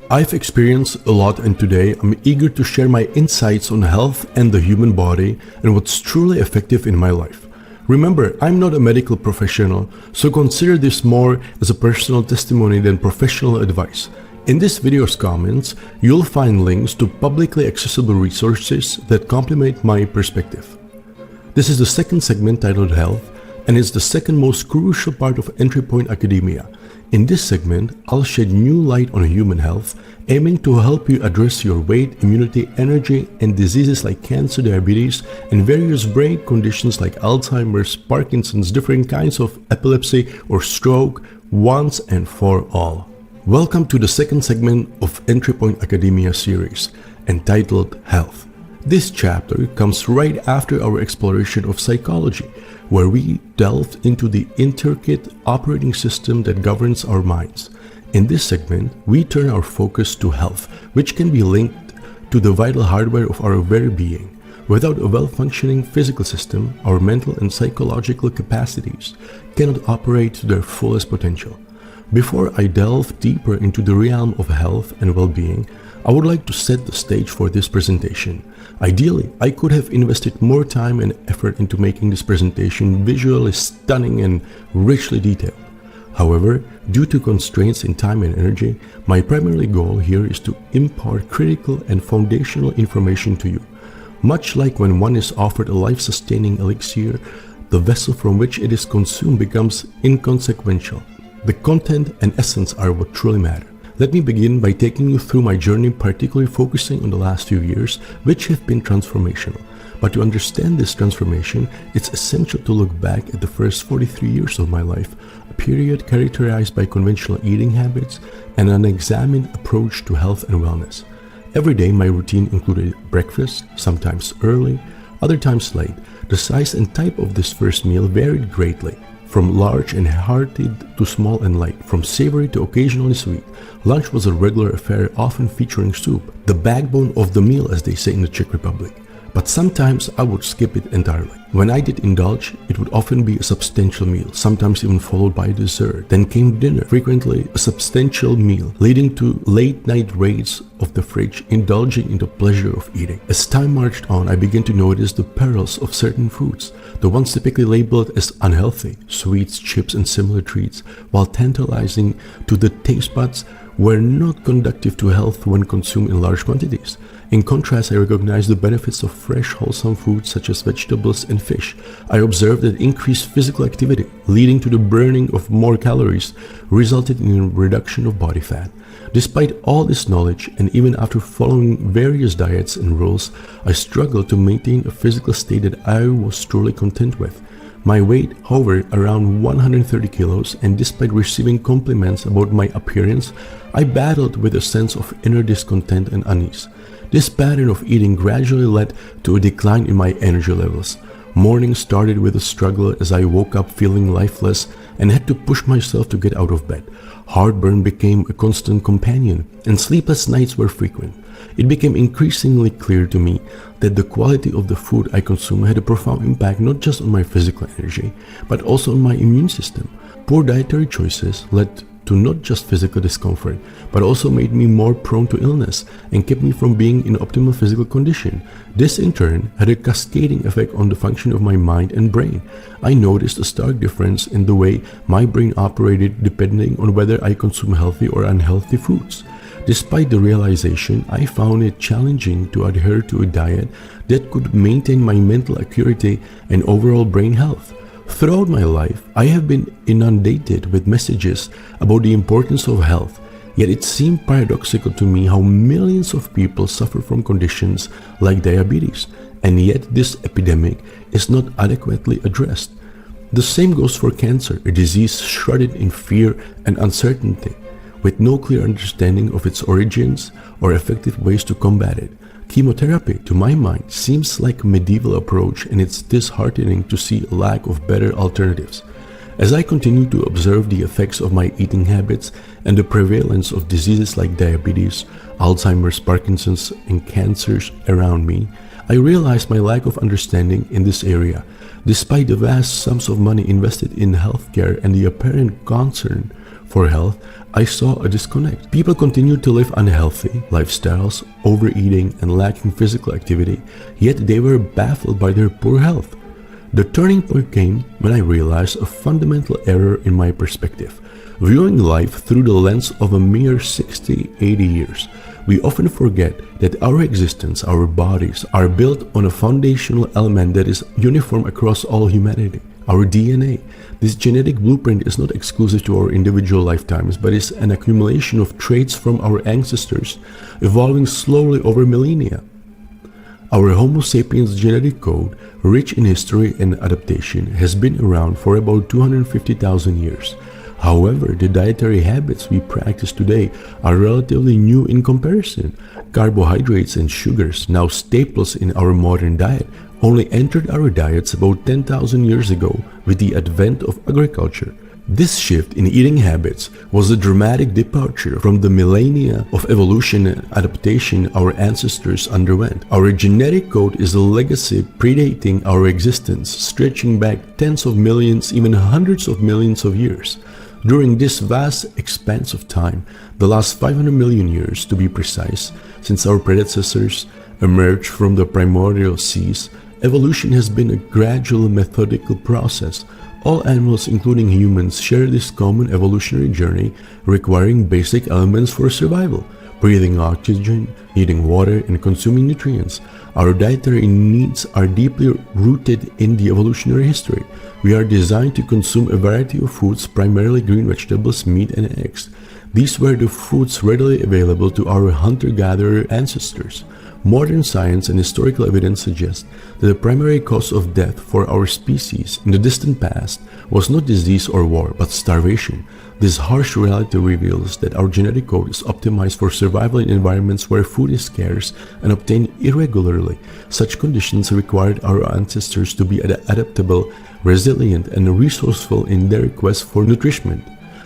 I've experienced a lot, and today I'm eager to share my insights on health and the human body and what's truly effective in my life. Remember, I'm not a medical professional, so consider this more as a personal testimony than professional advice. In this video's comments, you'll find links to publicly accessible resources that complement my perspective. This is the second segment titled Health, and it's the second most crucial part of Entrypoint Academia. In this segment, I'll shed new light on human health, aiming to help you address your weight, immunity, energy, and diseases like cancer, diabetes, and various brain conditions like Alzheimer's, Parkinson's, different kinds of epilepsy or stroke, once and for all. Welcome to the second segment of Entrypoint Academia series, entitled Health. This chapter comes right after our exploration of psychology, where we delved into the intricate operating system that governs our minds. In this segment, we turn our focus to health, which can be linked to the vital hardware of our very being. Without a well-functioning physical system, our mental and psychological capacities cannot operate to their fullest potential. Before I delve deeper into the realm of health and well-being, I would like to set the stage for this presentation. Ideally, I could have invested more time and effort into making this presentation visually stunning and richly detailed. However, due to constraints in time and energy, my primary goal here is to impart critical and foundational information to you. Much like when one is offered a life-sustaining elixir, the vessel from which it is consumed becomes inconsequential. The content and essence are what truly matter. Let me begin by taking you through my journey, particularly focusing on the last few years, which have been transformational. But to understand this transformation, it's essential to look back at the first 43 years of my life, a period characterized by conventional eating habits and an examined approach to health and wellness. Every day, my routine included breakfast, sometimes early, other times late. The size and type of this first meal varied greatly, from large and hearty to small and light, from savory to occasionally sweet. Lunch was a regular affair, often featuring soup, the backbone of the meal, as they say in the Czech Republic. But sometimes I would skip it entirely. When I did indulge, it would often be a substantial meal, sometimes even followed by dessert. Then came dinner, frequently a substantial meal, leading to late-night raids of the fridge, indulging in the pleasure of eating. As time marched on, I began to notice the perils of certain foods, the ones typically labeled as unhealthy, sweets, chips, and similar treats, while tantalizing to the taste buds, were not conducive to health when consumed in large quantities. In contrast, I recognized the benefits of fresh, wholesome foods such as vegetables and fish. I observed that increased physical activity, leading to the burning of more calories, resulted in a reduction of body fat. Despite all this knowledge, and even after following various diets and rules, I struggled to maintain a physical state that I was truly content with. My weight hovered around 130 kilos, and despite receiving compliments about my appearance, I battled with a sense of inner discontent and unease. This pattern of eating gradually led to a decline in my energy levels. Mornings started with a struggle as I woke up feeling lifeless and had to push myself to get out of bed. Heartburn became a constant companion, and sleepless nights were frequent. It became increasingly clear to me that the quality of the food I consumed had a profound impact not just on my physical energy, but also on my immune system. Poor dietary choices led to not just physical discomfort, but also made me more prone to illness and kept me from being in optimal physical condition. This in turn had a cascading effect on the function of my mind and brain. I noticed a stark difference in the way my brain operated depending on whether I consumed healthy or unhealthy foods. Despite the realization, I found it challenging to adhere to a diet that could maintain my mental acuity and overall brain health. Throughout my life, I have been inundated with messages about the importance of health, yet it seemed paradoxical to me how millions of people suffer from conditions like diabetes, and yet this epidemic is not adequately addressed. The same goes for cancer, a disease shrouded in fear and uncertainty, with no clear understanding of its origins or effective ways to combat it. Chemotherapy, to my mind, seems like a medieval approach, and it's disheartening to see a lack of better alternatives. As I continue to observe the effects of my eating habits and the prevalence of diseases like diabetes, Alzheimer's, Parkinson's, and cancers around me, I realize my lack of understanding in this area. Despite the vast sums of money invested in healthcare and the apparent concern for health, I saw a disconnect. People continued to live unhealthy lifestyles, overeating and lacking physical activity, yet they were baffled by their poor health. The turning point came when I realized a fundamental error in my perspective. Viewing life through the lens of a mere 60-80 years, we often forget that our existence, our bodies, are built on a foundational element that is uniform across all humanity, our DNA. This genetic blueprint is not exclusive to our individual lifetimes, but is an accumulation of traits from our ancestors, evolving slowly over millennia. Our Homo sapiens genetic code, rich in history and adaptation, has been around for about 250,000 years. However, the dietary habits we practice today are relatively new in comparison. Carbohydrates and sugars, now staples in our modern diet, only entered our diets about 10,000 years ago with the advent of agriculture. This shift in eating habits was a dramatic departure from the millennia of evolution and adaptation our ancestors underwent. Our genetic code is a legacy predating our existence, stretching back tens of millions, even hundreds of millions of years. During this vast expanse of time, the last 500 million years to be precise, since our predecessors emerged from the primordial seas, evolution has been a gradual methodical process. All animals, including humans, share this common evolutionary journey requiring basic elements for survival: breathing oxygen, needing water, and consuming nutrients. Our dietary needs are deeply rooted in the evolutionary history. We are designed to consume a variety of foods, primarily green vegetables, meat, and eggs. These were the foods readily available to our hunter-gatherer ancestors. Modern science and historical evidence suggest that the primary cause of death for our species in the distant past was not disease or war, but starvation. This harsh reality reveals that our genetic code is optimized for survival in environments where food is scarce and obtained irregularly. Such conditions required our ancestors to be adaptable, resilient, and resourceful in their quest for nourishment.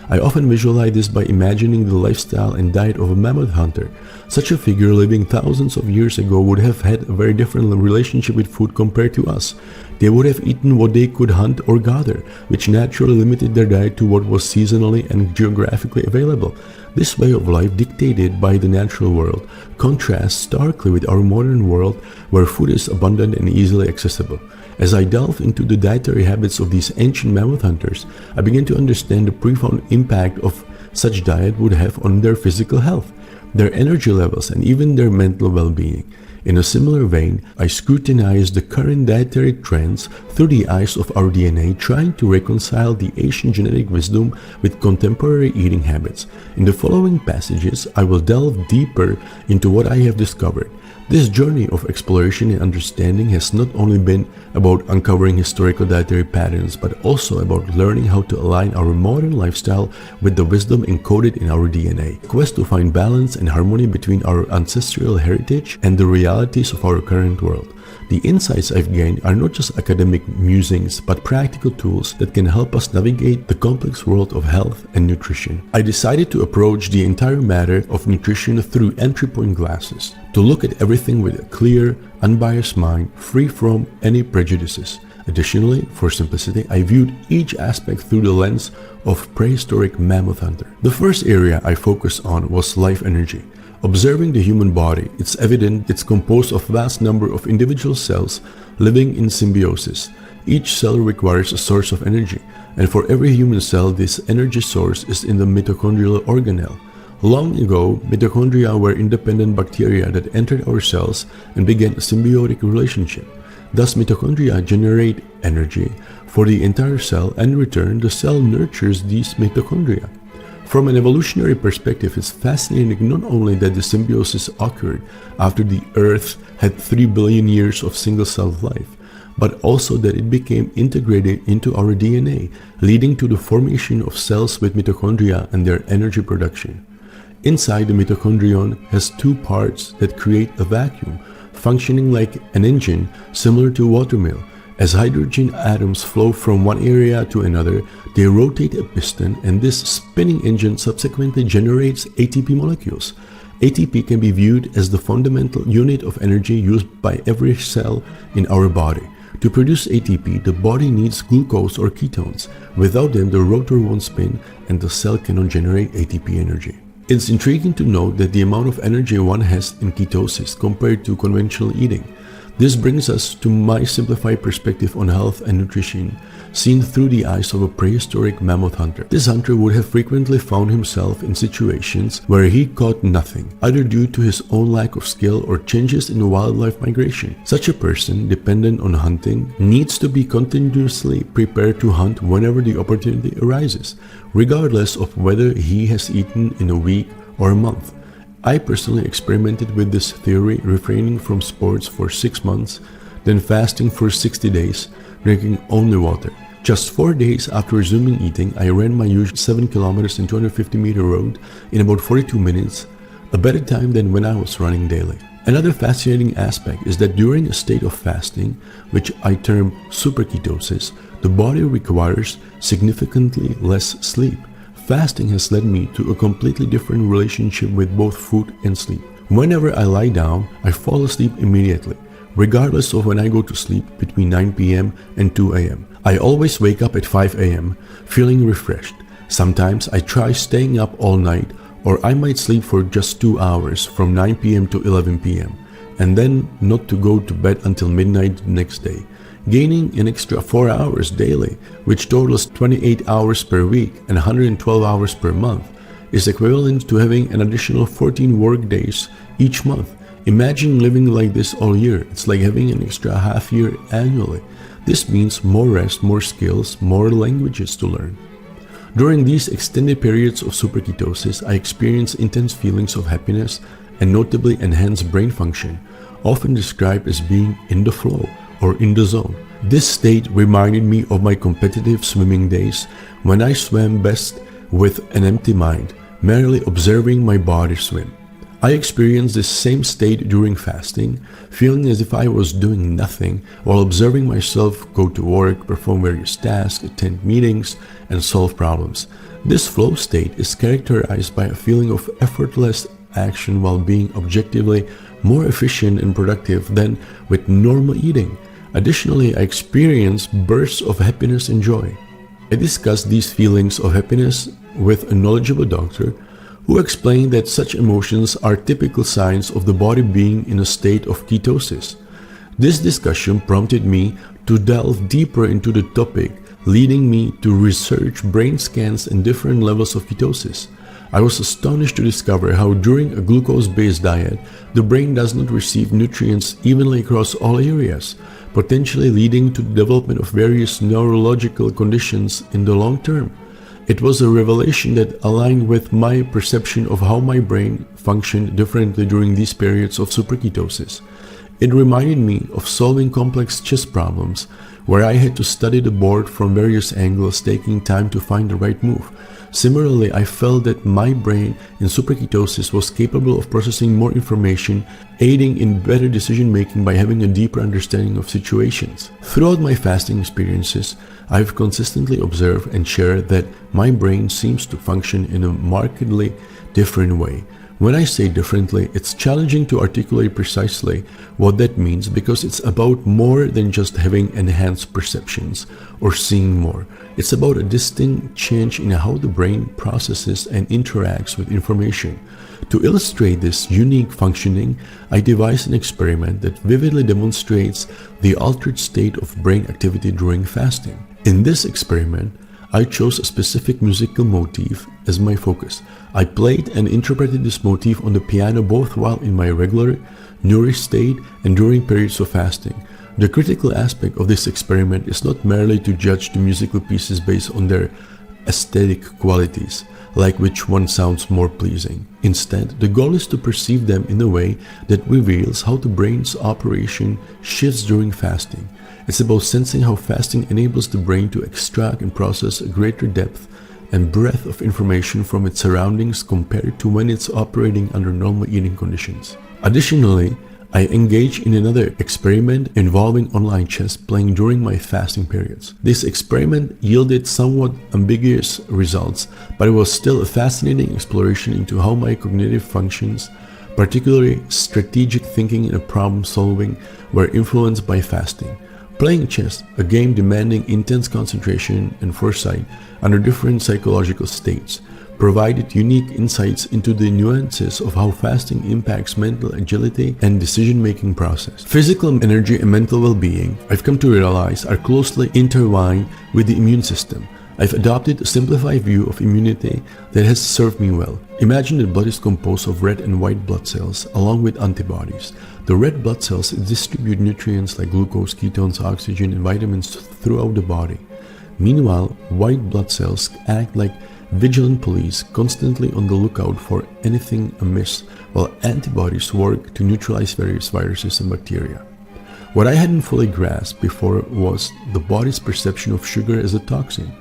I often visualize this by imagining the lifestyle and diet of a mammoth hunter. Such a figure living thousands of years ago would have had a very different relationship with food compared to us. They would have eaten what they could hunt or gather, which naturally limited their diet to what was seasonally and geographically available. This way of life, dictated by the natural world, contrasts starkly with our modern world where food is abundant and easily accessible. As I delve into the dietary habits of these ancient mammoth hunters, I begin to understand the profound impact of such diet would have on their physical health, their energy levels, and even their mental well-being. In a similar vein, I scrutinize the current dietary trends through the eyes of our DNA, trying to reconcile the ancient genetic wisdom with contemporary eating habits. In the following passages, I will delve deeper into what I have discovered. This journey of exploration and understanding has not only been about uncovering historical dietary patterns, but also about learning how to align our modern lifestyle with the wisdom encoded in our DNA. The quest to find balance and harmony between our ancestral heritage and the realities of our current world. The insights I've gained are not just academic musings, but practical tools that can help us navigate the complex world of health and nutrition. I decided to approach the entire matter of nutrition through Entrypoint glasses, to look at everything with a clear, unbiased mind, free from any prejudices. Additionally, for simplicity, I viewed each aspect through the lens of prehistoric mammoth hunter. The first area I focused on was life energy. Observing the human body, it's evident it's composed of a vast number of individual cells living in symbiosis. Each cell requires a source of energy, and for every human cell, this energy source is in the mitochondrial organelle. Long ago, mitochondria were independent bacteria that entered our cells and began a symbiotic relationship. Thus, mitochondria generate energy for the entire cell, and in return, the cell nurtures these mitochondria. From an evolutionary perspective, it's fascinating not only that the symbiosis occurred after the Earth had 3 billion years of single-cell life, but also that it became integrated into our DNA, leading to the formation of cells with mitochondria and their energy production. Inside, the mitochondrion has two parts that create a vacuum, functioning like an engine similar to a watermill. As hydrogen atoms flow from one area to another, they rotate a piston, and this spinning engine subsequently generates ATP molecules. ATP can be viewed as the fundamental unit of energy used by every cell in our body. To produce ATP, the body needs glucose or ketones. Without them, the rotor won't spin and the cell cannot generate ATP energy. It's intriguing to note that the amount of energy one has in ketosis compared to conventional eating. This brings us to my simplified perspective on health and nutrition, seen through the eyes of a prehistoric mammoth hunter. This hunter would have frequently found himself in situations where he caught nothing, either due to his own lack of skill or changes in wildlife migration. Such a person, dependent on hunting, needs to be continuously prepared to hunt whenever the opportunity arises, regardless of whether he has eaten in a week or a month. I personally experimented with this theory, refraining from sports for 6 months, then fasting for 60 days, drinking only water. Just 4 days after resuming eating, I ran my usual 7 kilometers and 250-meter road in about 42 minutes, a better time than when I was running daily. Another fascinating aspect is that during a state of fasting, which I term superketosis, the body requires significantly less sleep. Fasting has led me to a completely different relationship with both food and sleep. Whenever I lie down, I fall asleep immediately, regardless of when I go to sleep between 9 p.m. and 2 a.m. I always wake up at 5 a.m. feeling refreshed. Sometimes I try staying up all night, or I might sleep for just 2 hours from 9 p.m. to 11 p.m. and then not to go to bed until midnight the next day, gaining an extra 4 hours daily, which totals 28 hours per week and 112 hours per month, is equivalent to having an additional 14 work days each month. Imagine living like this all year. It's like having an extra half year annually. This means more rest, more skills, more languages to learn. During these extended periods of superketosis, I experience intense feelings of happiness and notably enhanced brain function, often described as being in the flow or in the zone. This state reminded me of my competitive swimming days when I swam best with an empty mind, merely observing my body swim. I experienced this same state during fasting, feeling as if I was doing nothing while observing myself go to work, perform various tasks, attend meetings, and solve problems. This flow state is characterized by a feeling of effortless action while being objectively more efficient and productive than with normal eating. Additionally, I experienced bursts of happiness and joy. I discussed these feelings of happiness with a knowledgeable doctor who explained that such emotions are typical signs of the body being in a state of ketosis. This discussion prompted me to delve deeper into the topic, leading me to research brain scans and different levels of ketosis. I was astonished to discover how during a glucose-based diet, the brain does not receive nutrients evenly across all areas, potentially leading to the development of various neurological conditions in the long term. It was a revelation that aligned with my perception of how my brain functioned differently during these periods of superketosis. It reminded me of solving complex chess problems, where I had to study the board from various angles, taking time to find the right move. Similarly, I felt that my brain in superketosis was capable of processing more information, aiding in better decision-making by having a deeper understanding of situations. Throughout my fasting experiences, I've consistently observed and shared that my brain seems to function in a markedly different way. When I say differently, it's challenging to articulate precisely what that means because it's about more than just having enhanced perceptions or seeing more. It's about a distinct change in how the brain processes and interacts with information. To illustrate this unique functioning, I devised an experiment that vividly demonstrates the altered state of brain activity during fasting. In this experiment, I chose a specific musical motif as my focus. I played and interpreted this motif on the piano both while in my regular, nourished state and during periods of fasting. The critical aspect of this experiment is not merely to judge the musical pieces based on their aesthetic qualities, like which one sounds more pleasing. Instead, the goal is to perceive them in a way that reveals how the brain's operation shifts during fasting. It's about sensing how fasting enables the brain to extract and process a greater depth and breadth of information from its surroundings compared to when it's operating under normal eating conditions. Additionally, I engaged in another experiment involving online chess playing during my fasting periods. This experiment yielded somewhat ambiguous results, but it was still a fascinating exploration into how my cognitive functions, particularly strategic thinking and problem solving, were influenced by fasting. Playing chess, a game demanding intense concentration and foresight under different psychological states, provided unique insights into the nuances of how fasting impacts mental agility and decision-making process. Physical energy and mental well-being, I've come to realize, are closely intertwined with the immune system. I've adopted a simplified view of immunity that has served me well. Imagine that blood is composed of red and white blood cells along with antibodies. The red blood cells distribute nutrients like glucose, ketones, oxygen, and vitamins throughout the body. Meanwhile, white blood cells act like vigilant police, constantly on the lookout for anything amiss, while antibodies work to neutralize various viruses and bacteria. What I hadn't fully grasped before was the body's perception of sugar as a toxin.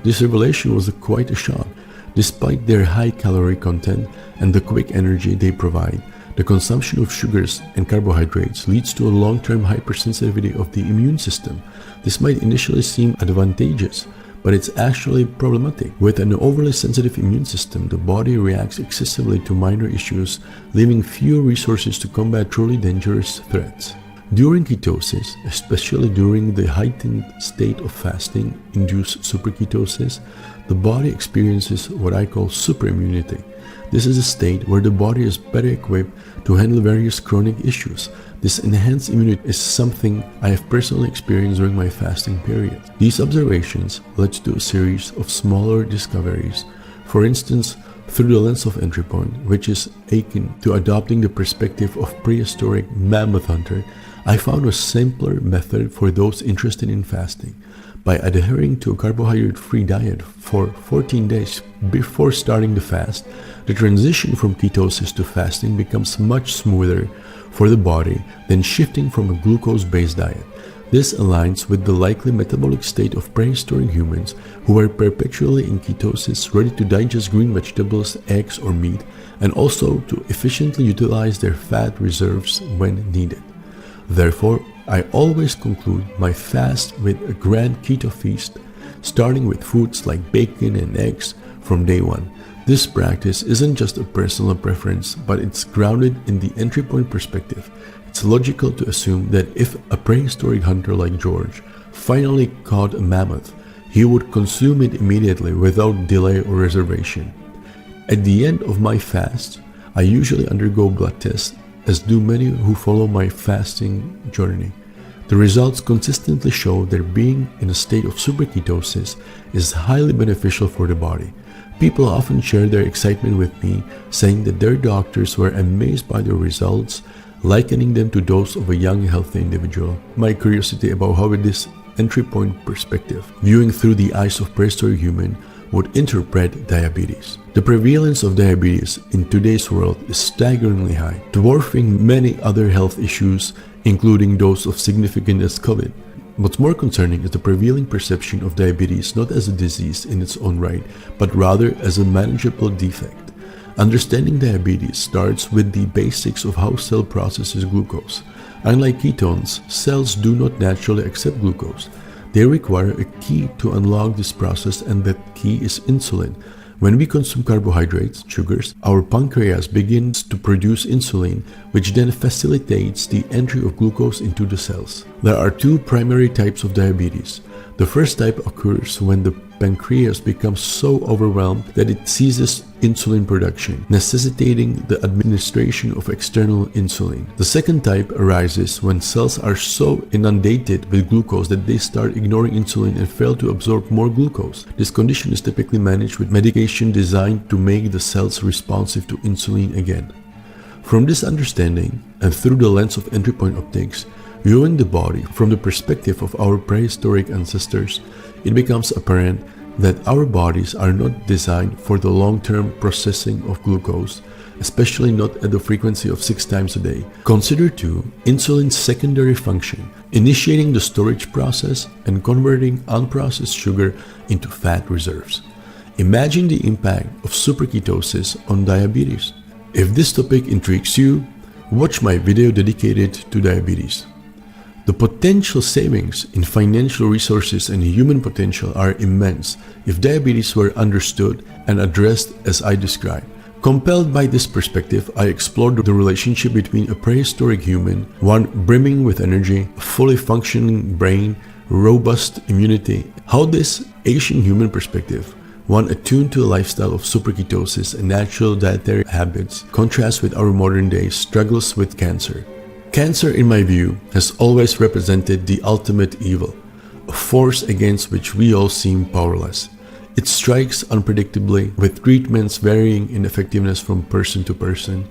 This revelation was quite a shock. Despite their high calorie content and the quick energy they provide, the consumption of sugars and carbohydrates leads to a long-term hypersensitivity of the immune system. This might initially seem advantageous, but it's actually problematic. With an overly sensitive immune system, the body reacts excessively to minor issues, leaving few resources to combat truly dangerous threats. During ketosis, especially during the heightened state of fasting induced superketosis, the body experiences what I call superimmunity. This is a state where the body is better equipped to handle various chronic issues. This enhanced immunity is something I have personally experienced during my fasting period. These observations led to a series of smaller discoveries. For instance, through the lens of Entrypoint, which is akin to adopting the perspective of prehistoric mammoth hunter, I found a simpler method for those interested in fasting. By adhering to a carbohydrate-free diet for 14 days before starting the fast, the transition from ketosis to fasting becomes much smoother for the body than shifting from a glucose-based diet. This aligns with the likely metabolic state of prehistoric humans who were perpetually in ketosis, ready to digest green vegetables, eggs, or meat, and also to efficiently utilize their fat reserves when needed. Therefore, I always conclude my fast with a grand keto feast, starting with foods like bacon and eggs from day one. This practice isn't just a personal preference, but it's grounded in the Entrypoint perspective. It's logical to assume that if a prehistoric hunter like George finally caught a mammoth, he would consume it immediately without delay or reservation. At the end of my fast, I usually undergo blood tests, as do many who follow my fasting journey. The results consistently show that being in a state of superketosis is highly beneficial for the body. People often share their excitement with me, saying that their doctors were amazed by the results, likening them to those of a young, healthy individual. My curiosity about how this Entrypoint perspective, viewing through the eyes of prehistoric human, would interpret diabetes. The prevalence of diabetes in today's world is staggeringly high, dwarfing many other health issues, including those of significance as COVID. What's more concerning is the prevailing perception of diabetes not as a disease in its own right, but rather as a manageable defect. Understanding diabetes starts with the basics of how cell processes glucose. Unlike ketones, cells do not naturally accept glucose. They require a key to unlock this process, and that key is insulin. When we consume carbohydrates, sugars, our pancreas begins to produce insulin, which then facilitates the entry of glucose into the cells. There are two primary types of diabetes. The first type occurs when the pancreas becomes so overwhelmed that it ceases insulin production, necessitating the administration of external insulin. The second type arises when cells are so inundated with glucose that they start ignoring insulin and fail to absorb more glucose. This condition is typically managed with medication designed to make the cells responsive to insulin again. From this understanding, and through the lens of Entrypoint optics, viewing the body from the perspective of our prehistoric ancestors, it becomes apparent that our bodies are not designed for the long-term processing of glucose, especially not at the frequency of 6 times a day. Consider too insulin's secondary function, initiating the storage process and converting unprocessed sugar into fat reserves. Imagine the impact of superketosis on diabetes. If this topic intrigues you, watch my video dedicated to diabetes. The potential savings in financial resources and human potential are immense if diabetes were understood and addressed as I described. Compelled by this perspective, I explored the relationship between a prehistoric human, one brimming with energy, a fully functioning brain, robust immunity, how this ancient human perspective, one attuned to a lifestyle of superketosis and natural dietary habits, contrasts with our modern day struggles with cancer. Cancer, in my view, has always represented the ultimate evil, a force against which we all seem powerless. It strikes unpredictably, with treatments varying in effectiveness from person to person.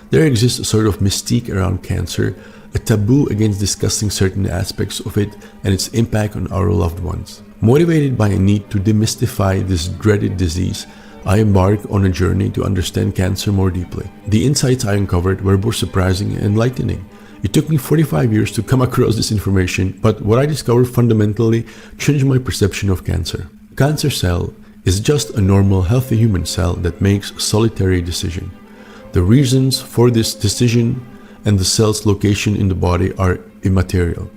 There exists a sort of mystique around cancer, a taboo against discussing certain aspects of it and its impact on our loved ones. Motivated by a need to demystify this dreaded disease, I embarked on a journey to understand cancer more deeply. The insights I uncovered were both surprising and enlightening. It took me 45 years to come across this information, but what I discovered fundamentally changed my perception of cancer. Cancer cell is just a normal, healthy human cell that makes a solitary decision. The reasons for this decision and the cell's location in the body are immaterial.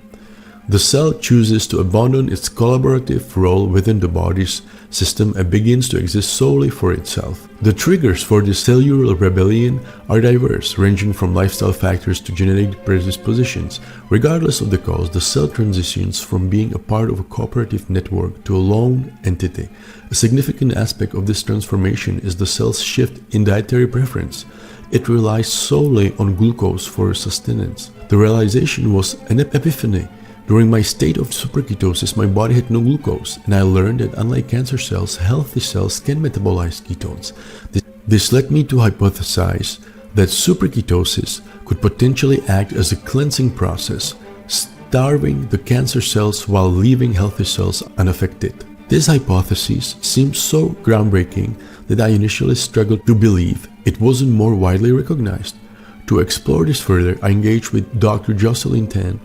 The cell chooses to abandon its collaborative role within the body's system and begins to exist solely for itself. The triggers for this cellular rebellion are diverse, ranging from lifestyle factors to genetic predispositions. Regardless of the cause, the cell transitions from being a part of a cooperative network to a lone entity. A significant aspect of this transformation is the cell's shift in dietary preference. It relies solely on glucose for sustenance. The realization was an epiphany. During my state of superketosis, my body had no glucose, and I learned that unlike cancer cells, healthy cells can metabolize ketones. This led me to hypothesize that superketosis could potentially act as a cleansing process, starving the cancer cells while leaving healthy cells unaffected. This hypothesis seemed so groundbreaking that I initially struggled to believe it wasn't more widely recognized. To explore this further, I engaged with Dr. Jocelyn Tan,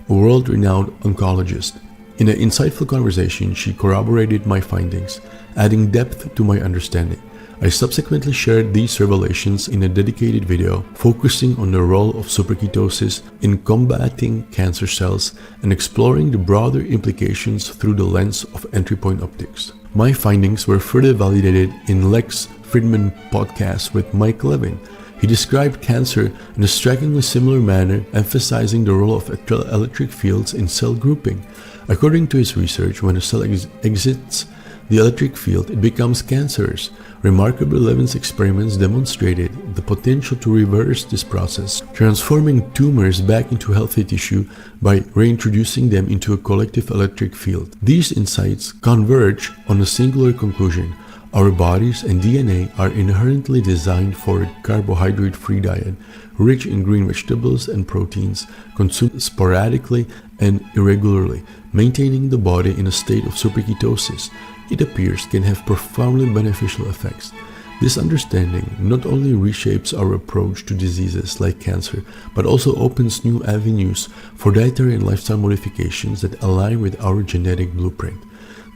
a world-renowned oncologist. In an insightful conversation, she corroborated my findings, adding depth to my understanding. I subsequently shared these revelations in a dedicated video focusing on the role of superketosis in combating cancer cells and exploring the broader implications through the lens of Entrypoint optics. My findings were further validated in Lex Fridman podcast with Mike Levin. He described cancer in a strikingly similar manner, emphasizing the role of electric fields in cell grouping. According to his research, when a cell exits the electric field, it becomes cancerous. Remarkably, Levin's experiments demonstrated the potential to reverse this process, transforming tumors back into healthy tissue by reintroducing them into a collective electric field. These insights converge on a singular conclusion. Our bodies and DNA are inherently designed for a carbohydrate-free diet, rich in green vegetables and proteins, consumed sporadically and irregularly, maintaining the body in a state of superketosis. It appears can have profoundly beneficial effects. This understanding not only reshapes our approach to diseases like cancer, but also opens new avenues for dietary and lifestyle modifications that align with our genetic blueprint.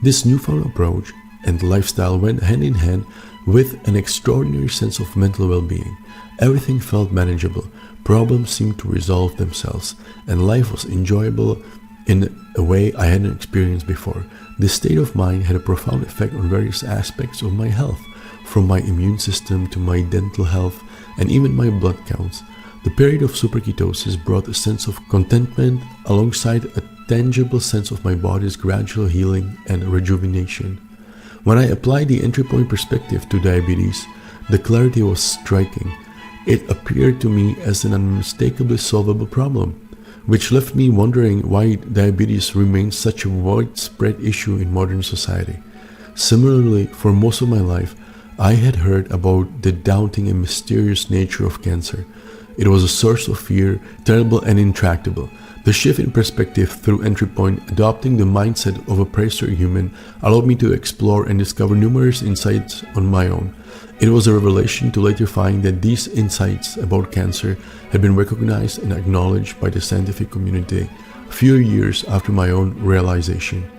This newfound approach and lifestyle went hand in hand with an extraordinary sense of mental well-being. Everything felt manageable, problems seemed to resolve themselves, and life was enjoyable in a way I hadn't experienced before. This state of mind had a profound effect on various aspects of my health, from my immune system to my dental health and even my blood counts. The period of superketosis brought a sense of contentment alongside a tangible sense of my body's gradual healing and rejuvenation. When I applied the Entrypoint perspective to diabetes, the clarity was striking. It appeared to me as an unmistakably solvable problem, which left me wondering why diabetes remains such a widespread issue in modern society. Similarly, for most of my life, I had heard about the daunting and mysterious nature of cancer. It was a source of fear, terrible and intractable. The shift in perspective through Entrypoint, adopting the mindset of a prehistoric human, allowed me to explore and discover numerous insights on my own. It was a revelation to later find that these insights about cancer had been recognized and acknowledged by the scientific community a few years after my own realization.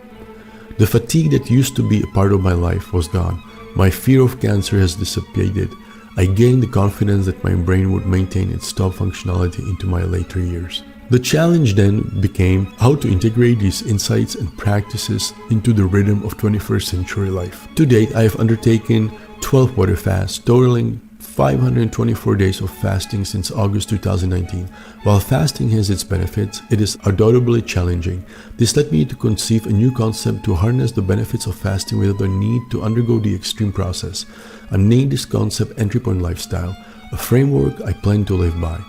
The fatigue that used to be a part of my life was gone. My fear of cancer has dissipated. I gained the confidence that my brain would maintain its top functionality into my later years. The challenge then became how to integrate these insights and practices into the rhythm of 21st century life. To date, I have undertaken 12 water fasts, totaling 524 days of fasting since August 2019. While fasting has its benefits, it is undoubtedly challenging. This led me to conceive a new concept to harness the benefits of fasting without the need to undergo the extreme process. I named this concept Entrypoint Lifestyle, a framework I plan to live by.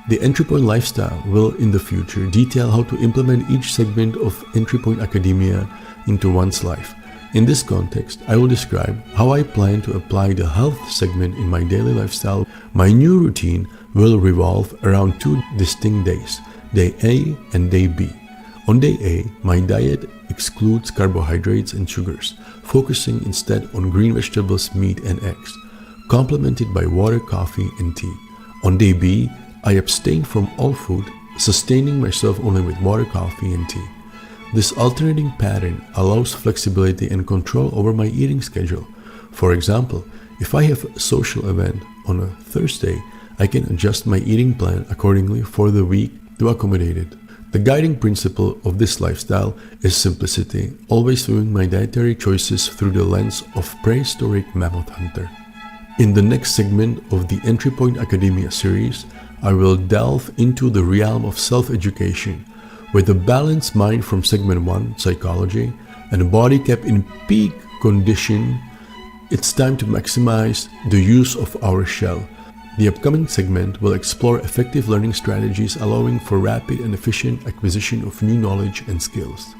The Entrypoint Lifestyle will, in the future, detail how to implement each segment of Entrypoint Academia into one's life. In this context, I will describe how I plan to apply the health segment in my daily lifestyle. My new routine will revolve around two distinct days, Day A and Day B. On Day A, my diet excludes carbohydrates and sugars, focusing instead on green vegetables, meat, and eggs, complemented by water, coffee, and tea. On Day B, I abstain from all food, sustaining myself only with water, coffee, and tea. This alternating pattern allows flexibility and control over my eating schedule. For example, if I have a social event on a Thursday, I can adjust my eating plan accordingly for the week to accommodate it. The guiding principle of this lifestyle is simplicity, always viewing my dietary choices through the lens of prehistoric mammoth hunter. In the next segment of the Entrypoint Academia series, I will delve into the realm of self-education. With a balanced mind from segment 1, psychology, and a body kept in peak condition, it's time to maximize the use of our shell. The upcoming segment will explore effective learning strategies allowing for rapid and efficient acquisition of new knowledge and skills.